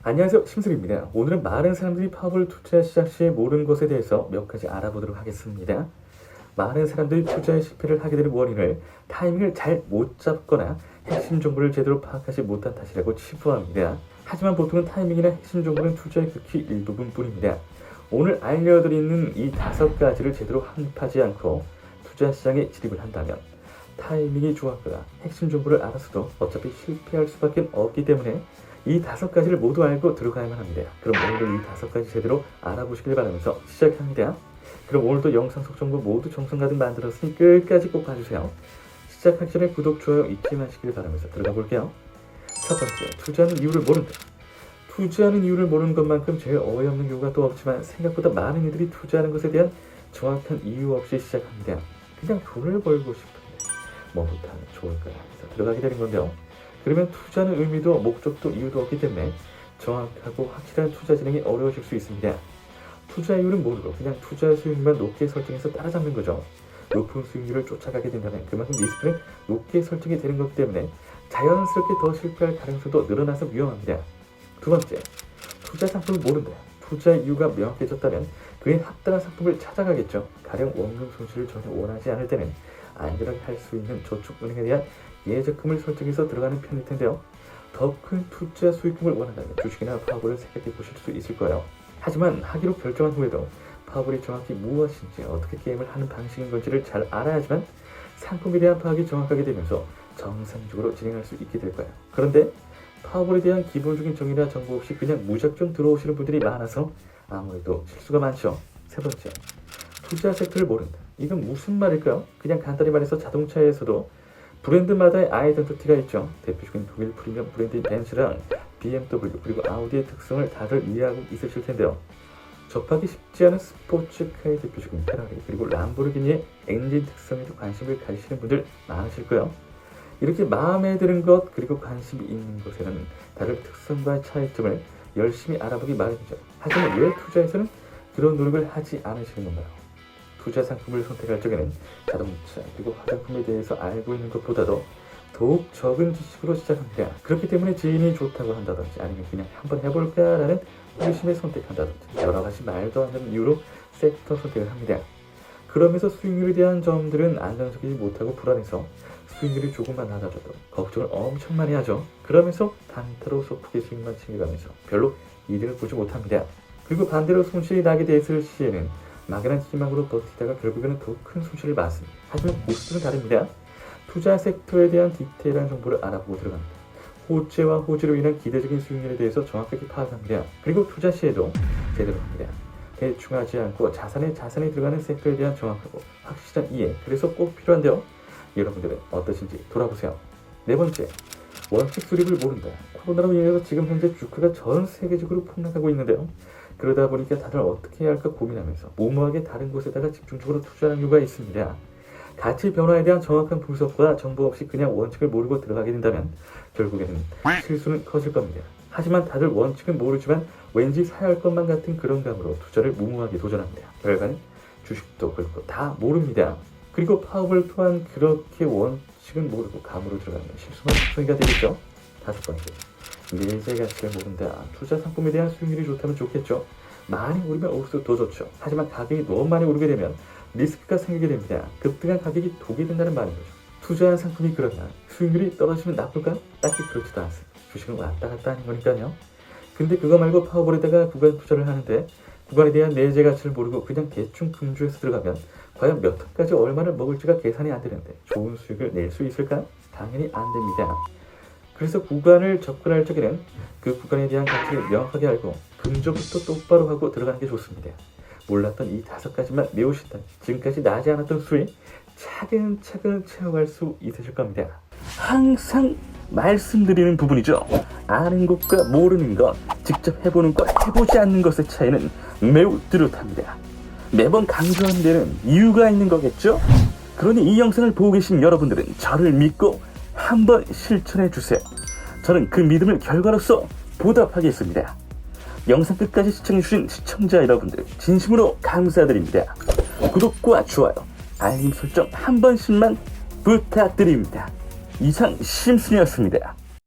안녕하세요, 심슬입니다. 오늘은 많은 사람들이 파워볼 투자 시작 시에 모르는 것에 대해서 몇 가지 알아보도록 하겠습니다. 많은 사람들이 투자에 실패를 하게 되는 원인을 타이밍을 잘 못 잡거나 핵심 정보를 제대로 파악하지 못한 탓이라고 치부합니다. 하지만 보통은 타이밍이나 핵심 정보는 투자의 극히 일부분뿐입니다. 오늘 알려드리는 이 5가지를 제대로 합입하지 않고 투자 시장에 진입을 한다면 타이밍이 좋았거나 핵심 정보를 알았어도 어차피 실패할 수밖에 없기 때문에 이 5가지를 모두 알고 들어가야만 합니다. 그럼 오늘도 이 5가지 제대로 알아보시길 바라면서 시작합니다. 그럼 오늘도 영상 속 정보 모두 정성 가득 만들었으니 끝까지 꼭 봐주세요. 시작하기 전에 구독, 좋아요 잊지 마시길 바라면서 들어가 볼게요. 첫 번째, 투자하는 이유를 모른다. 투자하는 이유를 모르는 것만큼 제일 어이없는 이유가 또 없지만 생각보다 많은 이들이 투자하는 것에 대한 정확한 이유 없이 시작합니다. 그냥 돈을 벌고 싶은데 뭐부터 하면 좋을까 해서 들어가게 되는 건데요. 그러면 투자는 의미도 목적도 이유도 없기 때문에 정확하고 확실한 투자 진행이 어려워질 수 있습니다. 투자 이유는 모르고 그냥 투자 수익률만 높게 설정해서 따라잡는 거죠. 높은 수익률을 쫓아가게 된다면 그만큼 리스크는 높게 설정이 되는 거기 때문에 자연스럽게 더 실패할 가능성도 늘어나서 위험합니다. 두 번째, 투자 상품을 모른다. 투자 이유가 명확해졌다면 그에 합당한 상품을 찾아가겠죠. 가령 원금 손실을 전혀 원하지 않을 때는 안전하게 할 수 있는 저축은행에 대한 예적금을 설정해서 들어가는 편일 텐데요. 더 큰 투자 수익금을 원한다면 주식이나 파워볼을 생각해 보실 수 있을 거예요. 하지만 하기로 결정한 후에도 파워볼이 정확히 무엇인지 어떻게 게임을 하는 방식인 건지를 잘 알아야지만 상품에 대한 파악이 정확하게 되면서 정상적으로 진행할 수 있게 될 거예요. 그런데 파워볼에 대한 기본적인 정의나 정보 없이 그냥 무작정 들어오시는 분들이 많아서 아무래도 실수가 많죠. 세 번째, 투자 섹터를 모른다. 이건 무슨 말일까요? 그냥 간단히 말해서 자동차에서도 브랜드마다의 아이덴티티가 있죠. 대표적인 독일 프리미엄 브랜드인 벤츠랑 BMW 그리고 아우디의 특성을 다들 이해하고 있으실 텐데요. 접하기 쉽지 않은 스포츠카의 대표적인 페라리 그리고 람보르기니의 엔진 특성에도 관심을 가지시는 분들 많으실 거예요. 이렇게 마음에 드는 것 그리고 관심이 있는 것에는 다른 특성과 차이점을 열심히 알아보기 마련이죠. 하지만 왜 투자에서는 그런 노력을 하지 않으시는 건가요? 투자 상품을 선택할 적에는 자동차 그리고 화장품에 대해서 알고 있는 것보다도 더욱 적은 지식으로 시작합니다. 그렇기 때문에 지인이 좋다고 한다든지 아니면 그냥 한번 해볼까라는 호기심에 선택한다든지 여러 가지 말도 안 되는 이유로 섹터 선택을 합니다. 그러면서 수익률에 대한 점들은 안정적이지 못하고 불안해서 수익률이 조금만 낮아져도 걱정을 엄청 많이 하죠. 그러면서 단타로 소프게 수익만 챙겨가면서 별로 이득을 보지 못합니다. 그리고 반대로 손실이 나게 됐을 시에는 막연한 희망으로 버티다가 결국에는 더 큰 손실을 봤습니다. 하지만 고수들은 다릅니다. 투자 섹터에 대한 디테일한 정보를 알아보고 들어갑니다. 호재와 호재로 인한 기대적인 수익률에 대해서 정확하게 파악합니다. 그리고 투자 시에도 제대로 합니다. 대충 하지 않고 자산에 들어가는 섹터에 대한 정확하고 확실한 이해, 그래서 꼭 필요한데요. 여러분들은 어떠신지 돌아보세요. 네 번째, 원칙 수립을 모른다. 코로나로 인해서 지금 현재 주가가 전 세계적으로 폭락하고 있는데요. 그러다 보니까 다들 어떻게 해야 할까 고민하면서 무모하게 다른 곳에다가 집중적으로 투자하는 이유가 있습니다. 가치 변화에 대한 정확한 분석과 정보 없이 그냥 원칙을 모르고 들어가게 된다면 결국에는 실수는 커질 겁니다. 하지만 다들 원칙은 모르지만 왠지 사야 할 것만 같은 그런 감으로 투자를 무모하게 도전합니다. 결과는 주식도 그렇고 다 모릅니다. 그리고 파워볼 또한 그렇게 원칙은 모르고 감으로 들어가면 실수만 속성이가 되겠죠. 5번째, 내재 가치를 모른다. 투자 상품에 대한 수익률이 좋다면 좋겠죠. 많이 오르면 올수록 더 좋죠. 하지만 가격이 너무 많이 오르게 되면 리스크가 생기게 됩니다. 급등한 가격이 독이 된다는 말인 거죠. 투자한 상품이 그러면 수익률이 떨어지면 나쁠까요? 딱히 그렇지도 않습니다. 주식은 왔다 갔다 하는 거니까요. 근데 그거 말고 파워볼에다가 구간 투자를 하는데 구간에 대한 내재 가치를 모르고 그냥 대충 분주해서 들어가면 과연 몇 턴까지 얼마를 먹을지가 계산이 안 되는데 좋은 수익을 낼 수 있을까요? 당연히 안 됩니다. 그래서 구간을 접근할 적에는 그 구간에 대한 가치를 명확하게 알고 근저부터 똑바로 하고 들어가는 게 좋습니다. 몰랐던 이 5가지만 외우신다면 지금까지 나지 않았던 수익 차근차근 채워갈 수 있으실 겁니다. 항상 말씀드리는 부분이죠. 아는 것과 모르는 것, 직접 해보는 것, 해보지 않는 것의 차이는 매우 뚜렷합니다. 매번 강조하는 데는 이유가 있는 거겠죠? 그러니 이 영상을 보고 계신 여러분들은 저를 믿고 한번 실천해 주세요. 저는 그 믿음을 결과로서 보답하겠습니다. 영상 끝까지 시청해주신 시청자 여러분들 진심으로 감사드립니다. 구독과 좋아요, 알림 설정 한 번씩만 부탁드립니다. 이상 심순이었습니다.